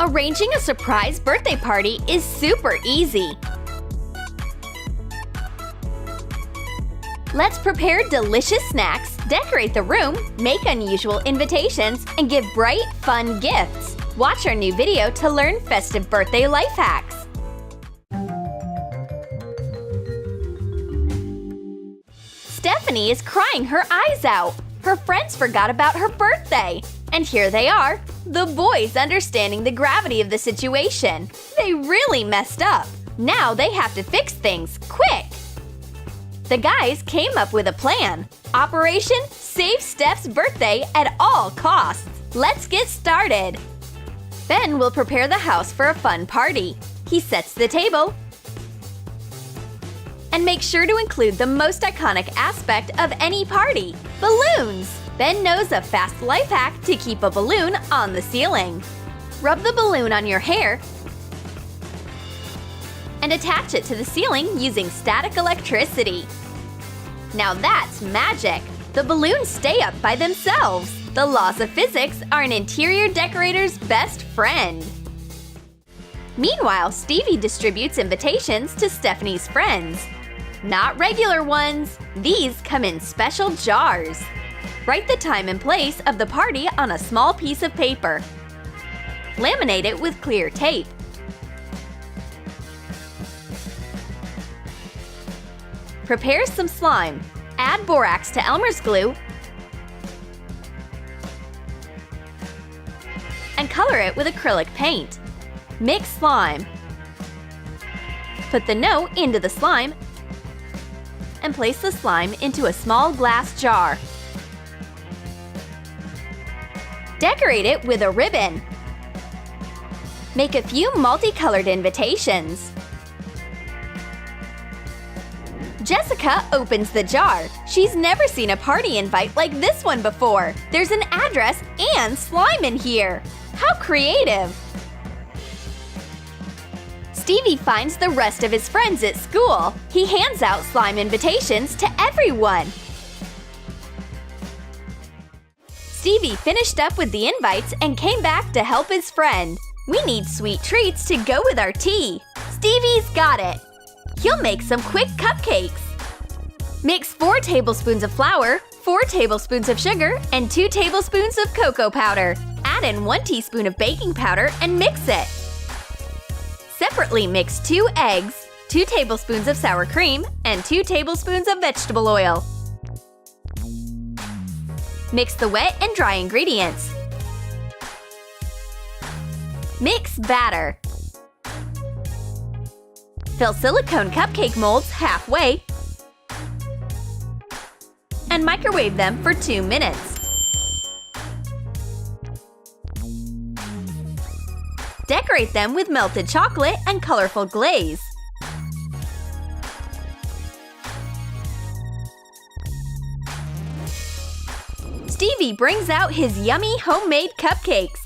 Arranging a surprise birthday party is super easy. Let's prepare delicious snacks, decorate the room, make unusual invitations, and give bright, fun gifts. Watch our new video to learn festive birthday life hacks. Stephanie is crying her eyes out. Her friends forgot about her birthday. And here they are, the boys understanding the gravity of the situation. They really messed up. Now they have to fix things, quick! The guys came up with a plan. Operation Save Steph's Birthday at all costs. Let's get started. Ben will prepare the house for a fun party. He sets the table and makes sure to include the most iconic aspect of any party, balloons. Ben knows a fast life hack to keep a balloon on the ceiling. Rub the balloon on your hair and attach it to the ceiling using static electricity. Now that's magic! The balloons stay up by themselves. The laws of physics are an interior decorator's best friend. Meanwhile, Stevie distributes invitations to Stephanie's friends. Not regular ones. These come in special jars. Write the time and place of the party on a small piece of paper. Laminate it with clear tape. Prepare some slime. Add borax to Elmer's glue and color it with acrylic paint. Mix slime. Put the note into the slime and place the slime into a small glass jar. Decorate it with a ribbon. Make a few multicolored invitations. Jessica opens the jar. She's never seen a party invite like this one before. There's an address and slime in here. How creative! Stevie finds the rest of his friends at school. He hands out slime invitations to everyone. Stevie finished up with the invites and came back to help his friend. We need sweet treats to go with our tea. Stevie's got it. He'll make some quick cupcakes. Mix 4 tablespoons of flour, 4 tablespoons of sugar, and 2 tablespoons of cocoa powder. Add in 1 teaspoon of baking powder and mix it. Separately mix 2 eggs, 2 tablespoons of sour cream, and 2 tablespoons of vegetable oil. Mix the wet and dry ingredients. Mix batter. Fill silicone cupcake molds halfway and microwave them for 2 minutes. Decorate them with melted chocolate and colorful glaze. Stevie brings out his yummy homemade cupcakes.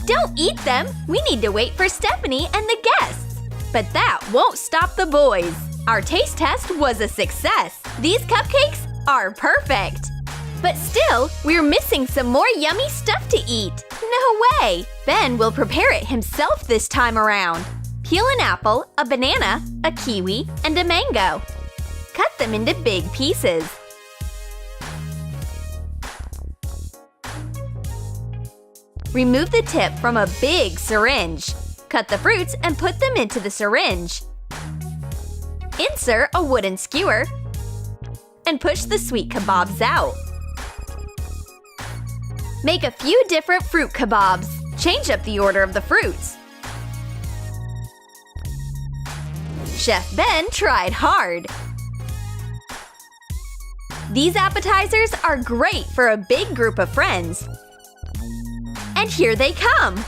Don't eat them! We need to wait for Stephanie and the guests! But that won't stop the boys! Our taste test was a success! These cupcakes are perfect! But still, we're missing some more yummy stuff to eat! No way! Ben will prepare it himself this time around. Peel an apple, a banana, a kiwi, and a mango. Cut them into big pieces. Remove the tip from a big syringe. Cut the fruits and put them into the syringe. Insert a wooden skewer and push the sweet kebabs out. Make a few different fruit kebabs. Change up the order of the fruits. Chef Ben tried hard. These appetizers are great for a big group of friends. And here they come!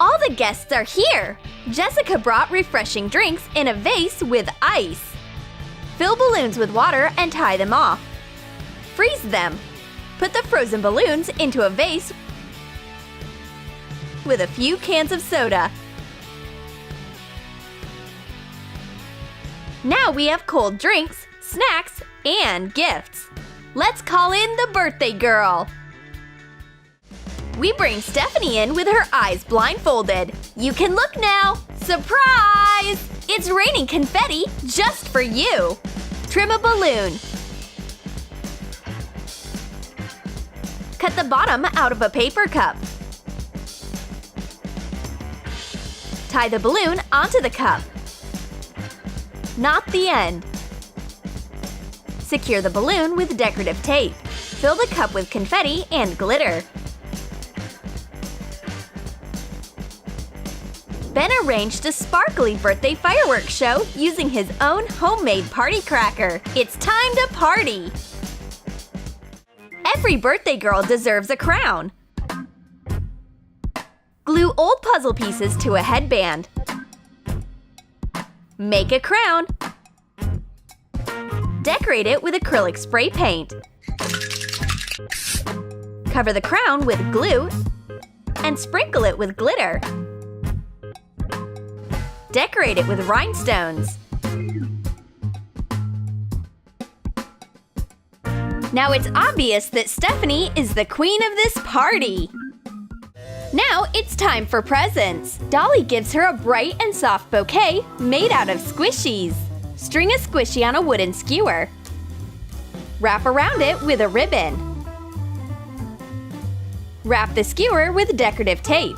All the guests are here! Jessica brought refreshing drinks in a vase with ice. Fill balloons with water and tie them off. Freeze them. Put the frozen balloons into a vase with a few cans of soda. Now we have cold drinks, snacks, and gifts. Let's call in the birthday girl! We bring Stephanie in with her eyes blindfolded. You can look now! Surprise! It's raining confetti just for you! Trim a balloon. Cut the bottom out of a paper cup. Tie the balloon onto the cup. Knot the end. Secure the balloon with decorative tape. Fill the cup with confetti and glitter. Ben arranged a sparkly birthday fireworks show using his own homemade party cracker. It's time to party! Every birthday girl deserves a crown. Glue old puzzle pieces to a headband. Make a crown. Decorate it with acrylic spray paint. Cover the crown with glue and sprinkle it with glitter. Decorate it with rhinestones. Now it's obvious that Stephanie is the queen of this party! Now it's time for presents! Dolly gives her a bright and soft bouquet made out of squishies. String a squishy on a wooden skewer. Wrap around it with a ribbon. Wrap the skewer with decorative tape.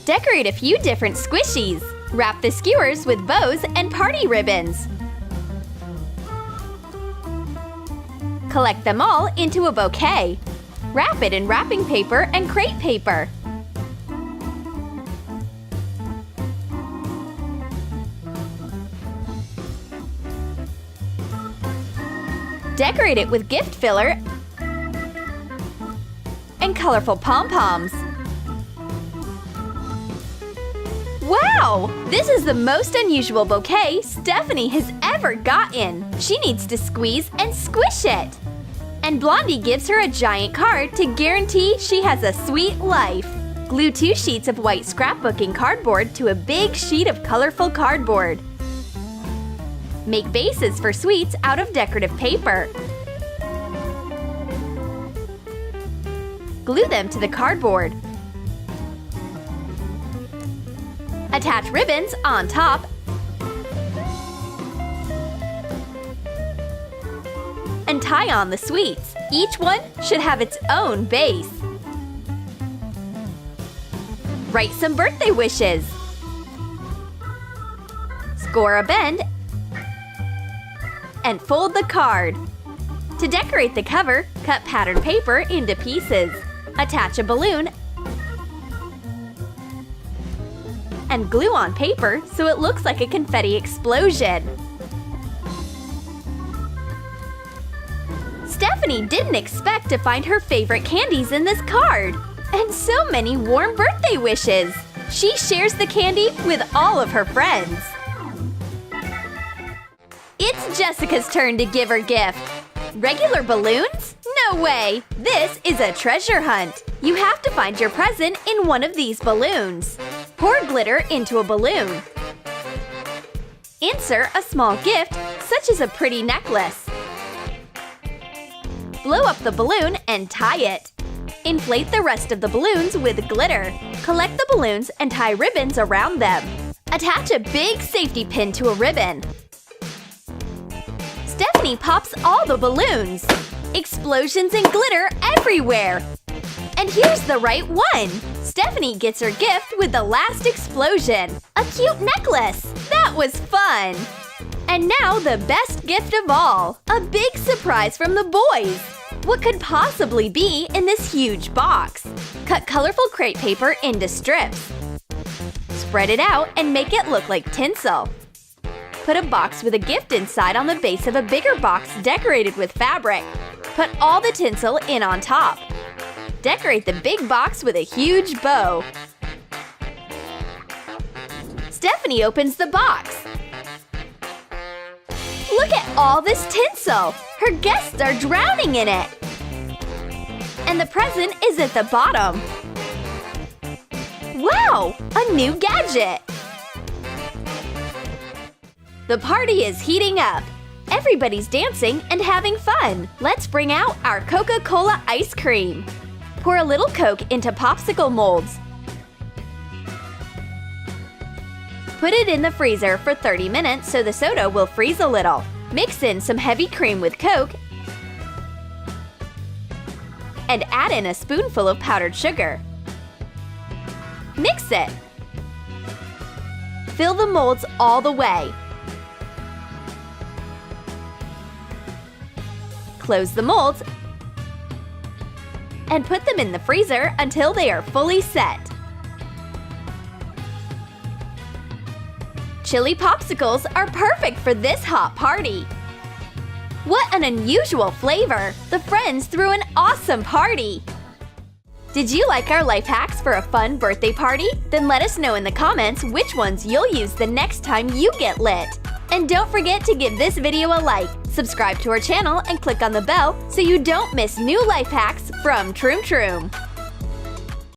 Decorate a few different squishies. Wrap the skewers with bows and party ribbons. Collect them all into a bouquet. Wrap it in wrapping paper and crepe paper. Decorate it with gift filler and colorful pom-poms. Wow! This is the most unusual bouquet Stephanie has ever gotten. She needs to squeeze and squish it. And Blondie gives her a giant card to guarantee she has a sweet life. Glue 2 sheets of white scrapbooking cardboard to a big sheet of colorful cardboard. Make bases for sweets out of decorative paper. Glue them to the cardboard. Attach ribbons on top. And tie on the sweets. Each one should have its own base. Write some birthday wishes. Score a bend and fold the card. To decorate the cover, cut patterned paper into pieces. Attach a balloon and glue on paper so it looks like a confetti explosion. Stephanie didn't expect to find her favorite candies in this card. And so many warm birthday wishes! She shares the candy with all of her friends. It's Jessica's turn to give her gift. Regular balloons? No way! This is a treasure hunt. You have to find your present in one of these balloons. Pour glitter into a balloon. Insert a small gift, such as a pretty necklace. Blow up the balloon and tie it. Inflate the rest of the balloons with glitter. Collect the balloons and tie ribbons around them. Attach a big safety pin to a ribbon. Stephanie pops all the balloons. Explosions and glitter everywhere. And here's the right one! Stephanie gets her gift with the last explosion. A cute necklace! That was fun! And now the best gift of all! A big surprise from the boys! What could possibly be in this huge box? Cut colorful crepe paper into strips. Spread it out and make it look like tinsel. Put a box with a gift inside on the base of a bigger box decorated with fabric. Put all the tinsel in on top. Decorate the big box with a huge bow. Stephanie opens the box. Look at all this tinsel! Her guests are drowning in it! And the present is at the bottom. Wow! A new gadget! The party is heating up. Everybody's dancing and having fun! Let's bring out our Coca-Cola ice cream! Pour a little Coke into popsicle molds. Put it in the freezer for 30 minutes so the soda will freeze a little. Mix in some heavy cream with Coke and add in a spoonful of powdered sugar. Mix it. Fill the molds all the way. Close the molds and put them in the freezer until they are fully set. Chili popsicles are perfect for this hot party. What an unusual flavor! The friends threw an awesome party! Did you like our life hacks for a fun birthday party? Then let us know in the comments which ones you'll use the next time you get lit. And don't forget to give this video a like, subscribe to our channel, and click on the bell so you don't miss new life hacks from Trom Trom.